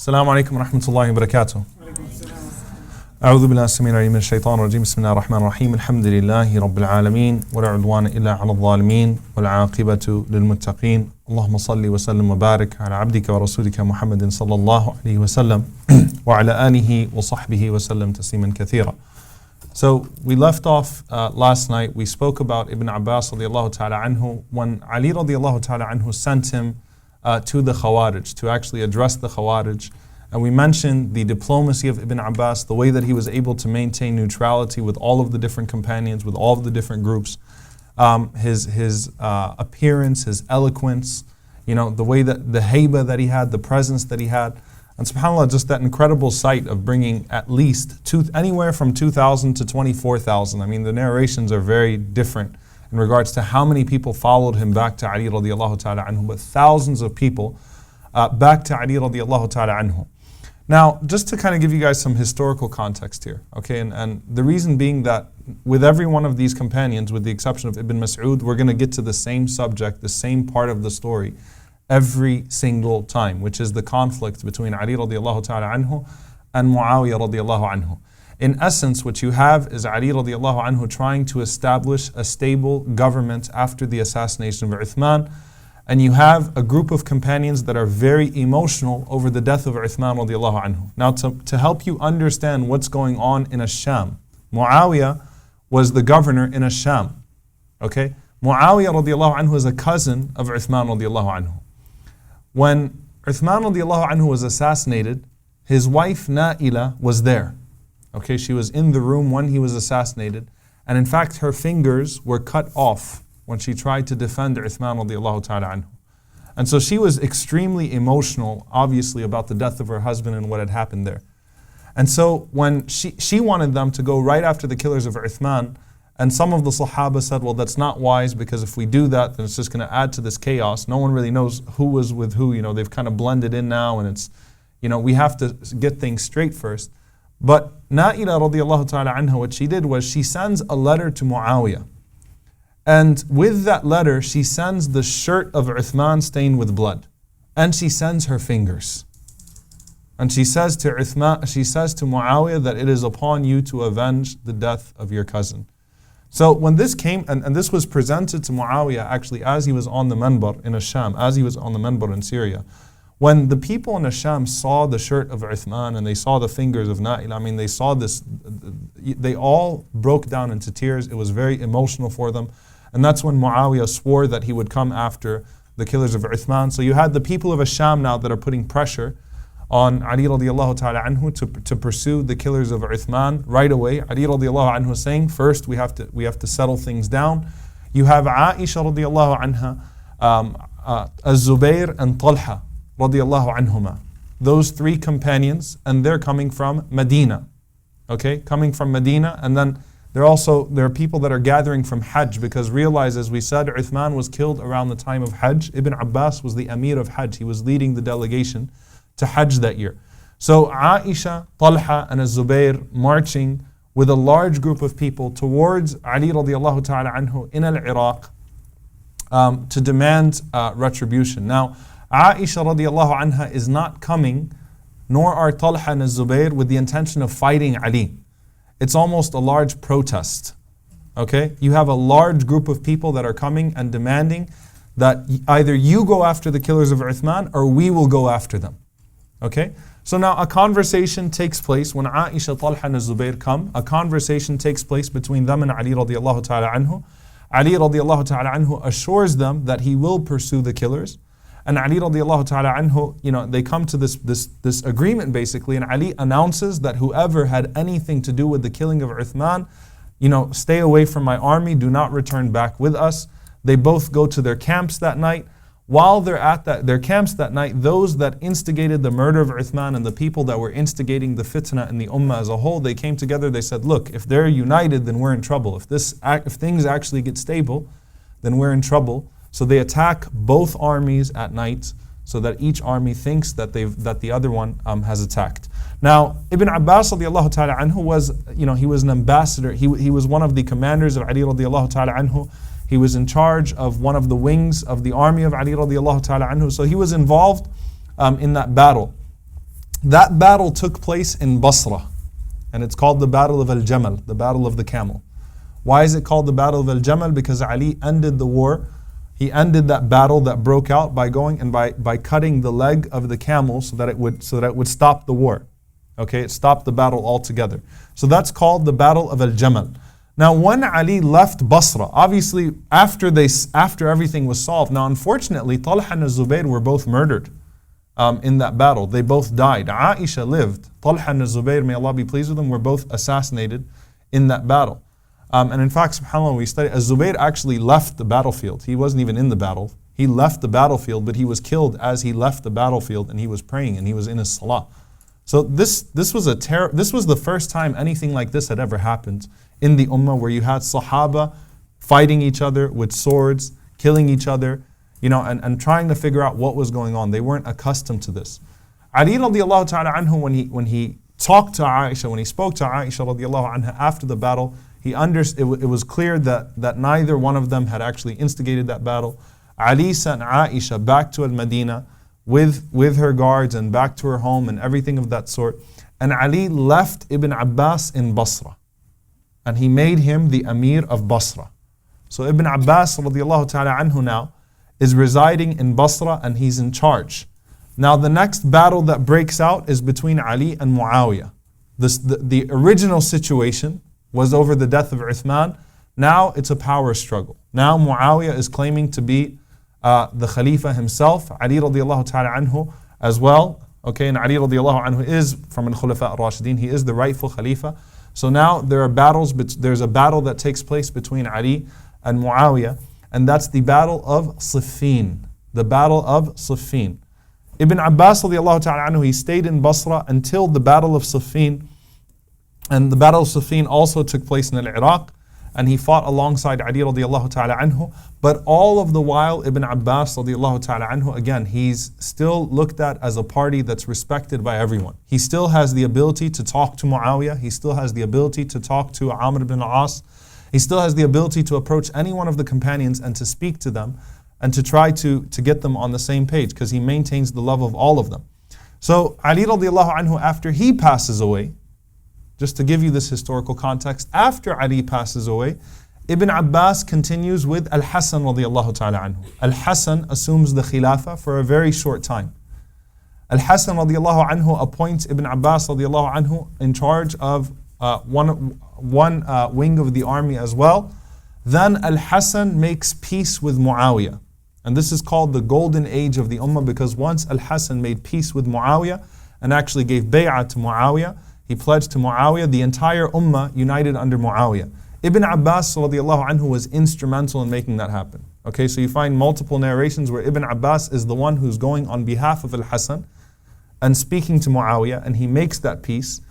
Assalamu alaikum wa rahmatullahi wa barakatuh. أعوذ بالله السميع العليم من الشيطان الرجيم بسم الله الرحمن الرحيم الحمد لله رب العالمين ولا عدوان إلا على الظالمين والعاقبة للمتقين اللهم صل وسلم وبارك على عبدك ورسولك محمد صلى الله عليه وسلم وعلى آله وصحبه وسلم تسليما كثيرا. So we left off last night. We spoke about Ibn Abbas radiallahu ta'ala anhu when Ali radiallahu ta'ala anhu sent him to the Khawarij to actually address the Khawarij. And we mentioned the diplomacy of Ibn Abbas, the way that he was able to maintain neutrality with all of the different companions, with all of the different groups, his appearance, his eloquence, the way that the haiba that he had, the presence that he had. And subhanAllah, just that incredible sight of bringing at least anywhere from 2,000 to 24,000. I mean, the narrations are very different in regards to how many people followed him back to Ali radiallahu ta'ala anhu, but thousands of people back to Ali radiallahu ta'ala anhu. Now, just to kind of give you guys some historical context here, okay, and the reason being that with every one of these companions, with the exception of Ibn Mas'ud, we're going to get to the same subject, the same part of the story, every single time, which is the conflict between Ali radiallahu ta'ala anhu and Muawiyah radiallahu anhu. In essence, what you have is Ali radiallahu anhu trying to establish a stable government after the assassination of Uthman, and you have a group of companions that are very emotional over the death of Uthman radiallahu anhu. Now, to help you understand what's going on in Ash-Sham, Muawiyah was the governor in Ash-Sham. Okay? Muawiyah radiallahu anhu is a cousin of Uthman radiallahu anhu. When Uthman radiallahu anhu was assassinated, his wife Naila was there. Okay, she was in the room when he was assassinated, and in fact her fingers were cut off when she tried to defend Uthman radiallahu ta'ala anhu. And so she was extremely emotional, obviously, about the death of her husband and what had happened there. And so when she wanted them to go right after the killers of Uthman, and some of the Sahaba said, well, that's not wise, because if we do that, then it's just going to add to this chaos. No one really knows who was with who. They've kind of blended in now, and it's, we have to get things straight first. But Naila radiallahu ta'ala anha, what she did was she sends a letter to Muawiyah. And with that letter, she sends the shirt of Uthman stained with blood. And she sends her fingers. And she says to Muawiyah that it is upon you to avenge the death of your cousin. So when this came, and this was presented to Muawiyah actually as he was on the Manbar in Ash-Sham, as he was on the Manbar in Syria. When the people in Ash-Sham saw the shirt of Uthman and they saw the fingers of Naila, they saw this, they all broke down into tears. It was very emotional for them. And that's when Muawiyah swore that he would come after the killers of Uthman. So you had the people of Ash-Sham now that are putting pressure on Ali radiallahu ta'ala anhu to pursue the killers of Uthman right away. Ali radiallahu anhu saying, first we have to settle things down. You have Aisha radiallahu anha, Az-Zubair and Talha radiallahu anhuma. Those three companions, and they're coming from Medina. Okay, coming from Medina, and then there are people that are gathering from Hajj, because realize, as we said, Uthman was killed around the time of Hajj. Ibn Abbas was the Amir of Hajj. He was leading the delegation to Hajj that year. So Aisha, Talha and Az-Zubair marching with a large group of people towards Ali radiallahu ta'ala anhu in al-Iraq to demand retribution. Now, Aisha radiallahu anha is not coming, nor are Talha and Az-Zubair, with the intention of fighting Ali. It's almost a large protest. Okay? You have a large group of people that are coming and demanding that either you go after the killers of Uthman or we will go after them. Okay? So now a conversation takes place when Aisha, Talha and Az-Zubair come. A conversation takes place between them and Ali radiallahu ta'ala anhu. Ali radiallahu ta'ala anhu assures them that he will pursue the killers. And Ali radiallahu ta'ala anhu, they come to this agreement basically, and Ali announces that whoever had anything to do with the killing of Uthman, stay away from my army, do not return back with us. They both go to their camps that night. While they're at their camps that night, those that instigated the murder of Uthman and the people that were instigating the fitna in the ummah as a whole, they came together, they said, look, if they're united, then we're in trouble. If things actually get stable, then we're in trouble. So they attack both armies at night, so that each army thinks that the other one has attacked. Now, Ibn Abbas radiallahu ta'ala anhu was, he was an ambassador. He was one of the commanders of Ali radiallahu ta'ala anhu. He was in charge of one of the wings of the army of Ali radiallahu ta'ala anhu. So he was involved in that battle. That battle took place in Basra, and it's called the Battle of Al-Jamal, the Battle of the Camel. Why is it called the Battle of Al-Jamal? Because Ali ended the war. He ended that battle that broke out by going and by cutting the leg of the camel so that it would stop the war. Okay, it stopped the battle altogether. So that's called the Battle of Al-Jamal. Now, when Ali left Basra, obviously after everything was solved. Now, unfortunately, Talha and Zubayr were both murdered in that battle. They both died. Aisha lived. Talha and Zubayr, may Allah be pleased with them, were both assassinated in that battle. And in fact, subhanAllah, we study, Zubayr actually left the battlefield. He wasn't even in the battle. He left the battlefield, but he was killed as he left the battlefield, and he was praying and he was in his salah. So this was the first time anything like this had ever happened in the ummah, where you had Sahaba fighting each other with swords, killing each other, and trying to figure out what was going on. They weren't accustomed to this. Ali radiallahu ta'ala anhu, when he talked to Aisha, when he spoke to Aisha radiallahu anha after the battle, it was clear that neither one of them had actually instigated that battle. Ali sent Aisha back to Al-Madinah with her guards and back to her home and everything of that sort. And Ali left Ibn Abbas in Basra, and he made him the Amir of Basra. So Ibn Abbas radiallahu ta'ala anhu now is residing in Basra, and he's in charge. Now the next battle that breaks out is between Ali and Muawiyah. The original situation was over the death of Uthman. Now it's a power struggle. Now Muawiyah is claiming to be the Khalifa himself, Ali radiallahu ta'ala anhu as well. Okay, and Ali radiallahu anhu is from Al-Khulafa Ar-Rashidin. He is the rightful Khalifa. So now there's a battle that takes place between Ali and Muawiyah, and that's the Battle of Siffin. The Battle of Siffin. Ibn Abbas radiallahu ta'ala anhu, he stayed in Basra until the Battle of Siffin. And the Battle of Siffin also took place in Iraq, and he fought alongside Ali radiallahu ta'ala anhu. But all of the while, Ibn Abbas radiallahu ta'ala anhu, again, he's still looked at as a party that's respected by everyone. He still has the ability to talk to Muawiyah. He still has the ability to talk to Amr ibn al-As. He still has the ability to approach any one of the companions and to speak to them and to try to get them on the same page, because he maintains the love of all of them. So Ali radiallahu anhu, after he passes away, just to give you this historical context, after Ali passes away, Ibn Abbas continues with Al-Hasan radiallahu ta'ala anhu. Al-Hasan assumes the Khilafah for a very short time. Al-Hasan radiallahu anhu appoints Ibn Abbas radiallahu anhu in charge of one wing of the army as well. Then Al-Hasan makes peace with Muawiyah. And this is called the golden age of the ummah, because once Al-Hasan made peace with Muawiyah and actually gave bay'ah to Muawiyah, he pledged to Muawiyah, the entire ummah united under Muawiyah. Ibn Abbas radiallahu anhu was instrumental in making that happen. Okay, so you find multiple narrations where Ibn Abbas is the one who's going on behalf of Al-Hasan and speaking to Muawiyah, and he makes that peace.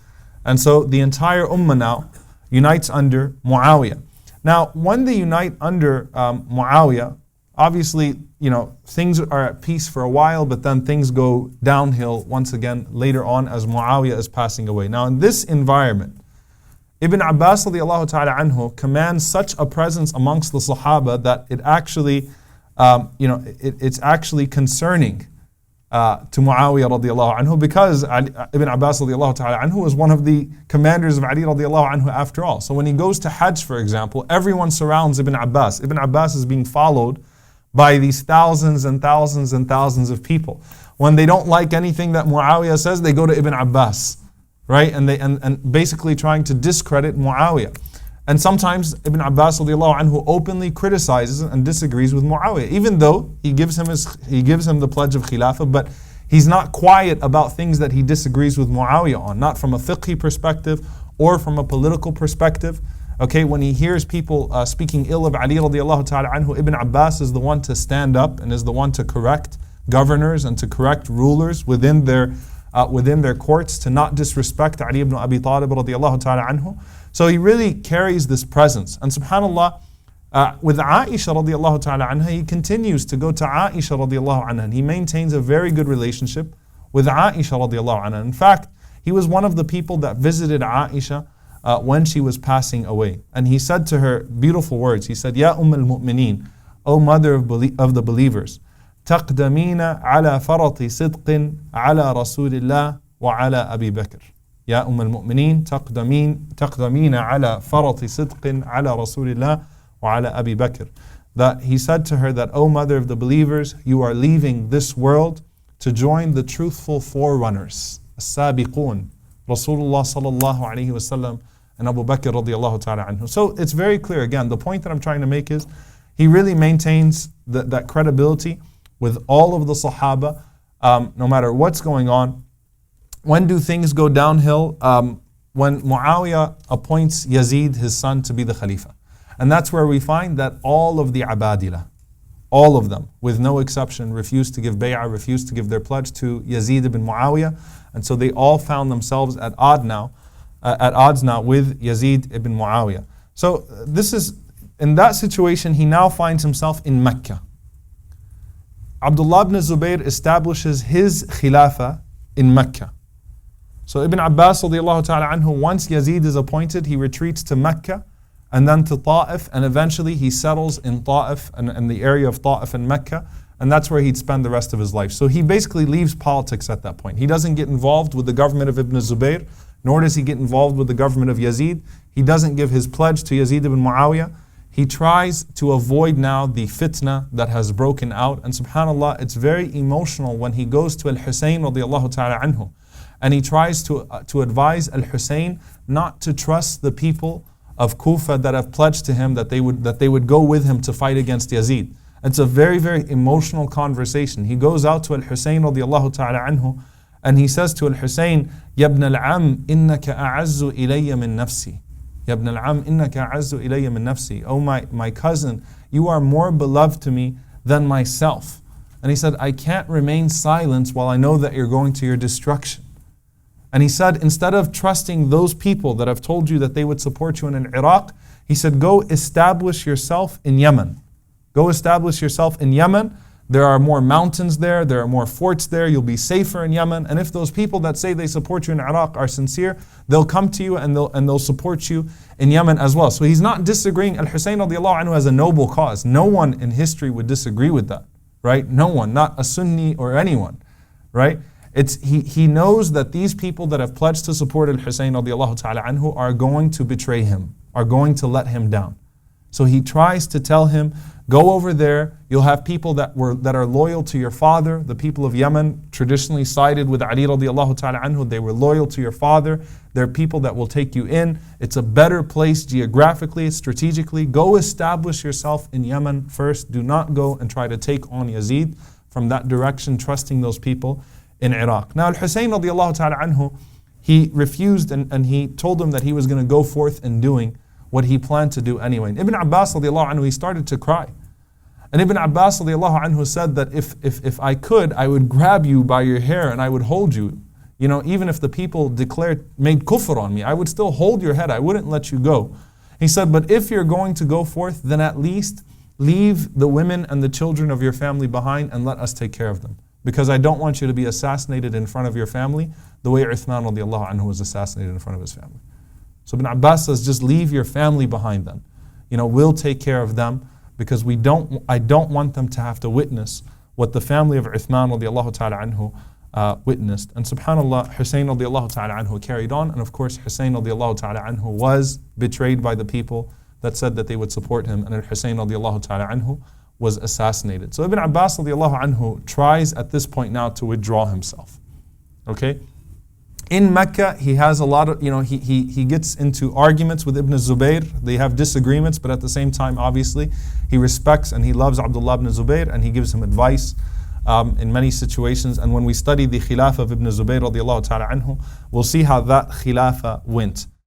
And so the entire ummah now unites under Muawiyah. Now, when they unite under Muawiyah, obviously, things are at peace for a while, but then things go downhill once again later on as Muawiyah is passing away. Now, in this environment, Ibn Abbas radiallahu ta'ala anhu commands such a presence amongst the Sahaba that it actually, it's actually concerning to Muawiyah radiallahu anhu, because Ibn Abbas radiallahu ta'ala anhu was one of the commanders of Ali radiallahu anhu after all. So when he goes to Hajj, for example, everyone surrounds Ibn Abbas. Ibn Abbas is being followed by these thousands and thousands and thousands of people. When they don't like anything that Muawiyah says, they go to Ibn Abbas, right? And basically trying to discredit Muawiyah. And sometimes Ibn Abbas radiallahu anhu openly criticizes and disagrees with Muawiyah, even though he gives him the pledge of Khilafah, but he's not quiet about things that he disagrees with Muawiyah on, not from a fiqhi perspective or from a political perspective. Okay, when he hears people speaking ill of Ali radiallahu ta'ala anhu, Ibn Abbas is the one to stand up and is the one to correct governors and to correct rulers within their courts, to not disrespect Ali ibn Abi Talib radiallahu ta'ala anhu. So he really carries this presence. And subhanAllah, with Aisha radiallahu ta'ala anha, he continues to go to Aisha radiallahu anha, and he maintains a very good relationship with Aisha radiallahu anha. In fact, he was one of the people that visited Aisha when she was passing away. And he said to her beautiful words. He said, Ya al-Mu'mineen, O mother of the believers, تقدمين على فرط صدق على رسول الله وعلى أبي بكر يا أم المؤمنين تقدمين على فرط صدق على رسول الله وعلى أبي بكر. That he said to her that, O mother of the believers, you are leaving this world to join the truthful forerunners, السابقون, Rasulullah sallallahu alayhi wasallam and Abu Bakr radiallahu ta'ala anhu. So it's very clear, again, the point that I'm trying to make is, he really maintains that credibility with all of the Sahaba, no matter what's going on. When do things go downhill? When Muawiyah appoints Yazid, his son, to be the Khalifa. And that's where we find that all of the Abadila, all of them, with no exception, refused to give bay'ah, refused to give their pledge to Yazid ibn Muawiyah. And so they all found themselves at odds now with Yazid ibn Muawiyah. So this is, in that situation, he now finds himself in Mecca. Abdullah ibn Zubayr establishes his Khilafah in Mecca. So Ibn Abbas radiallahu ta'ala anhu, once Yazid is appointed, he retreats to Mecca and then to Ta'if, and eventually he settles in Ta'if and the area of Ta'if and Mecca, and that's where he'd spend the rest of his life. So he basically leaves politics at that point. He doesn't get involved with the government of Ibn Zubayr, nor does he get involved with the government of Yazid. He doesn't give his pledge to Yazid ibn Muawiyah. He tries to avoid now the fitna that has broken out. And subhanAllah, it's very emotional when he goes to Al-Husayn radiallahu ta'ala anhu, and he tries to advise Al-Husayn not to trust the people of Kufa that have pledged to him that they would go with him to fight against Yazid. It's a very, very emotional conversation. He goes out to Al-Husayn radiallahu ta'ala anhu, and he says to Al-Husayn, Ya ibn al-am, innaka a'azzu ilayya min nafsi. Ya ibn al-am, innaka a'azzu ilayya min nafsi. Oh my cousin, you are more beloved to me than myself. And he said, I can't remain silent while I know that you're going to your destruction. And he said, instead of trusting those people that have told you that they would support you in Iraq, he said, go establish yourself in Yemen. Go establish yourself in Yemen. There are more mountains there, there are more forts there, you'll be safer in Yemen. And if those people that say they support you in Iraq are sincere, they'll come to you and they'll support you in Yemen as well. So he's not disagreeing. Al-Husayn radiallahu anhu has a noble cause. No one in history would disagree with that, right? No one, not a Sunni or anyone, right? He knows that these people that have pledged to support Al-Husayn radiallahu ta'ala anhu are going to betray him, are going to let him down. So he tries to tell him, go over there, you'll have people that are loyal to your father. The people of Yemen traditionally sided with Ali radiallahu ta'ala anhu. They were loyal to your father. There are people that will take you in. It's a better place geographically, strategically. Go establish yourself in Yemen first. Do not go and try to take on Yazid from that direction, trusting those people in Iraq. Now Al-Husayn radiallahu ta'ala anhu, he refused and he told them that he was going to go forth in doing what he planned to do anyway. Ibn Abbas radiallahu anhu, he started to cry. And Ibn Abbas radiallahu anhu said that if I could, I would grab you by your hair and I would hold you. You know, even if the people made kufr on me, I would still hold your head. I wouldn't let you go. He said, but if you're going to go forth, then at least leave the women and the children of your family behind and let us take care of them. Because I don't want you to be assassinated in front of your family the way Uthman radiallahu anhu was assassinated in front of his family. So Ibn Abbas says, just leave your family behind then. You know, we'll take care of them because I don't want them to have to witness what the family of Uthman radiallahu ta'ala anhu witnessed. And subhanAllah, Husayn radiallahu ta'ala anhu carried on. And of course, Husayn radiallahu ta'ala anhu was betrayed by the people that said that they would support him. And Husayn radiallahu ta'ala anhu was assassinated. So Ibn Abbas radiallahu anhu tries at this point now to withdraw himself. Okay? In Mecca, he has a lot of, he gets into arguments with Ibn Zubayr. They have disagreements, but at the same time, obviously, he respects and he loves Abdullah ibn Zubayr and he gives him advice in many situations. And when we study the Khilafah of Ibn Zubayr radiallahu ta'ala anhu, we'll see how that Khilafah went.